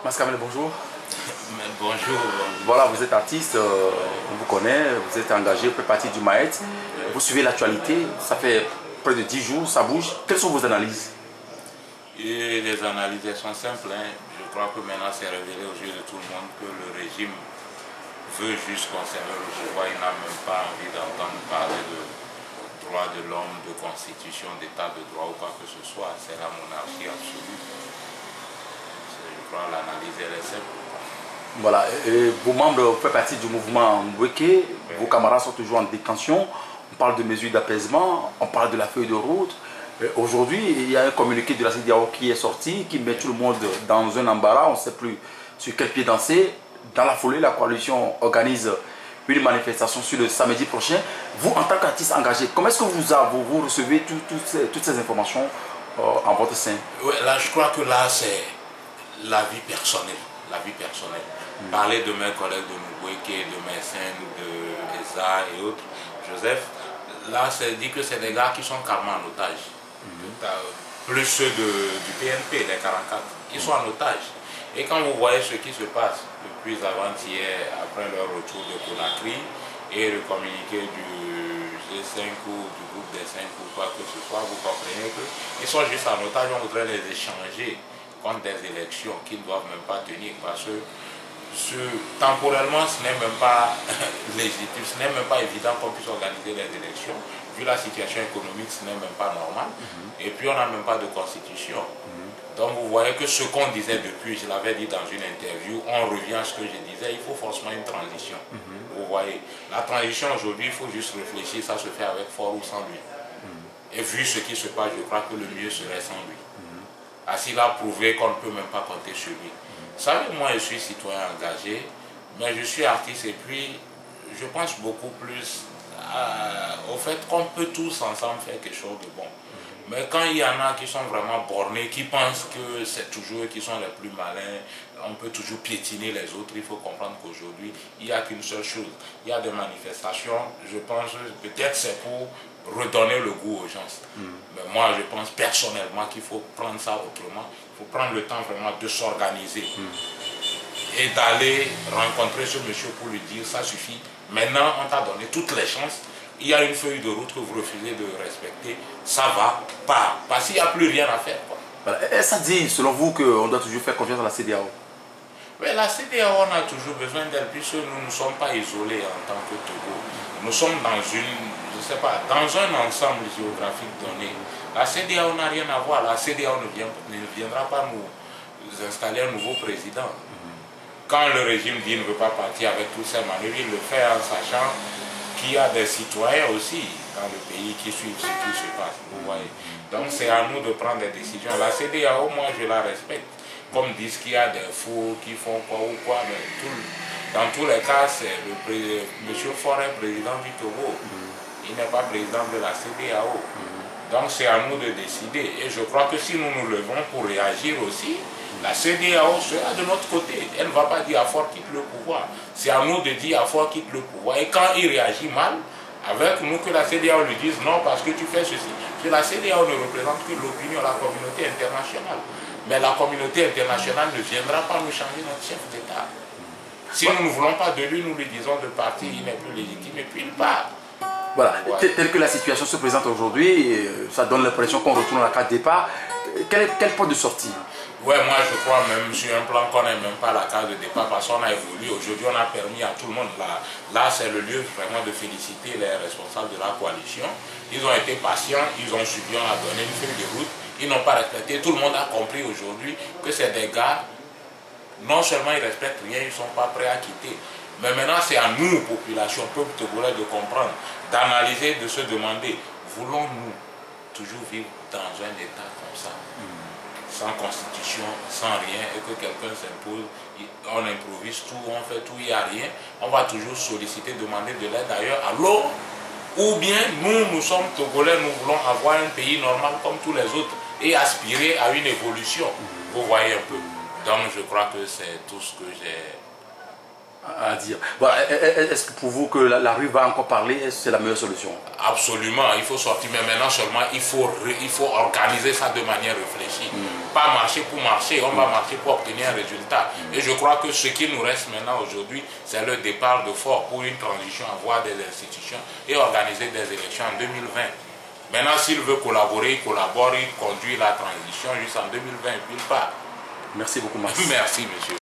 Mascamel, bonjour. Bonjour. Voilà, vous êtes artiste, on vous connaît, vous êtes engagé, vous faites partie du Maët. Vous suivez l'actualité, ça fait près de 10 jours, ça bouge. Quelles sont vos analyses? Et les analyses elles sont simples. Je crois que maintenant c'est révélé aux yeux de tout le monde que le régime veut juste conserver le pouvoir. Il n'a même pas envie d'entendre parler de droits de l'homme, de constitution, d'état de droit ou quoi que ce soit. C'est la monarchie absolue. Je crois que l'analyse elle est simple. Voilà, et vos membres font partie du mouvement Mbweke, vos camarades sont toujours en détention. On parle de mesures d'apaisement, on parle de la feuille de route. Aujourd'hui, il y a un communiqué de la CEDEAO qui est sorti, qui met tout le monde dans un embarras, on ne sait plus sur quel pied danser. Dans la foulée, la coalition organise une manifestation sur le samedi prochain. Vous, en tant qu'artiste engagé, comment est-ce que vous recevez toutes ces informations en votre sein? Ouais, là, je crois que là, c'est la vie personnelle. La vie personnelle. Parler de mes collègues de Mbweke, de mes scènes, de Eza et autres, Joseph, là, c'est dit que c'est des gars qui sont carrément en otage. Plus ceux du PNP, les 44, ils sont en otage. Et quand vous voyez ce qui se passe depuis avant-hier, après leur retour de Conakry, et le communiqué du G5 ou du groupe des 5 ou quoi que ce soit, vous comprenez qu'ils sont juste en otage, on voudrait les échanger contre des élections qu'ils ne doivent même pas tenir parce que temporellement ce n'est même pas légitime, ce n'est même pas évident qu'on puisse organiser les élections. Vu la situation économique, ce n'est même pas normal. Et puis on n'a même pas de constitution. Donc vous voyez que ce qu'on disait depuis, je l'avais dit dans une interview, on revient à ce que je disais, il faut forcément une transition. Vous voyez, la transition aujourd'hui, il faut juste réfléchir, ça se fait avec fort ou sans lui. Et vu ce qui se passe, je crois que le mieux serait sans lui. S'il a prouvé qu'on ne peut même pas compter sur lui. Vous savez, moi je suis citoyen engagé, mais je suis artiste et puis je pense beaucoup plus au fait qu'on peut tous ensemble faire quelque chose de bon. Mais quand il y en a qui sont vraiment bornés, qui pensent que c'est toujours eux qui sont les plus malins, on peut toujours piétiner les autres, il faut comprendre qu'aujourd'hui, il n'y a qu'une seule chose. Il y a des manifestations, je pense, peut-être c'est pour redonner le goût aux gens. Mais moi, je pense personnellement qu'il faut prendre ça autrement. Il faut prendre le temps vraiment de s'organiser et d'aller rencontrer ce monsieur pour lui dire ça suffit. Maintenant, on t'a donné toutes les chances. Il y a une feuille de route que vous refusez de respecter. Ça va pas. Parce qu'il n'y a plus rien à faire. Voilà. Est-ce que ça dit, selon vous, qu'on doit toujours faire confiance à la CEDEAO? Mais la CEDEAO, on a toujours besoin d'elle, puisque nous ne sommes pas isolés en tant que Togo. Nous sommes dans dans un ensemble géographique donné. La CEDEAO n'a rien à voir. La CEDEAO ne viendra pas nous installer un nouveau président. Quand le régime dit qu'il ne veut pas partir avec tous ces manœuvres, il le fait en sachant qu'il y a des citoyens aussi dans le pays qui suivent ce qui se passe. Vous voyez. Donc c'est à nous de prendre des décisions. La CEDEAO, moi je la respecte. Comme disent qu'il y a des fous qui font quoi ou quoi, mais dans tous les cas, c'est M. Forêt, président du Togo. Il n'est pas président de la CEDEAO. Donc c'est à nous de décider. Et je crois que si nous nous levons pour réagir aussi, la CEDEAO sera de notre côté. Elle ne va pas dire à Fort quitte le pouvoir. C'est à nous de dire à Fort quitte le pouvoir. Et quand il réagit mal, avec nous que la CEDEAO lui dise non parce que tu fais ceci. Parce que la CEDEAO ne représente que l'opinion de la communauté internationale. Mais la communauté internationale ne viendra pas nous changer notre chef d'État. Si nous ne voulons pas de lui, nous lui disons de partir, il n'est plus légitime et puis il part. Voilà, telle que la situation se présente aujourd'hui, ça donne l'impression qu'on retourne à la case départ. Quel point de sortie? Ouais, moi je crois même sur un plan qu'on n'est même pas à la case de départ parce qu'on a évolué. Aujourd'hui, on a permis à tout le monde. Là c'est le lieu vraiment de féliciter les responsables de la coalition. Ils ont été patients, ils ont su bien à donner une feuille de route. Ils n'ont pas respecté. Tout le monde a compris aujourd'hui que c'est des gars, non seulement ils ne respectent rien, ils ne sont pas prêts à quitter. Mais maintenant, c'est à nous, population, peuple togolais, de comprendre, d'analyser, de se demander, voulons-nous toujours vivre dans un État comme ça, sans constitution, sans rien, et que quelqu'un s'impose, on improvise tout, on fait tout, il n'y a rien. On va toujours solliciter, demander de l'aide ailleurs à l'eau. Ou bien nous sommes Togolais, nous voulons avoir un pays normal comme tous les autres et aspirer à une évolution. Vous voyez un peu. Donc je crois que c'est tout ce que j'ai à dire. Voilà. Est-ce que pour vous que la rue va encore parler, est-ce que c'est la meilleure solution? Absolument, il faut sortir, mais maintenant seulement il faut organiser ça de manière réfléchie. Pas marcher pour marcher, on va marcher pour obtenir un résultat. Et je crois que ce qui nous reste maintenant aujourd'hui, c'est le départ de fort pour une transition, avoir des institutions et organiser des élections en 2020. Maintenant, s'il veut collaborer, il collabore, il conduit la transition jusqu'en 2020 et puis il part. Merci beaucoup, Max. Merci, monsieur.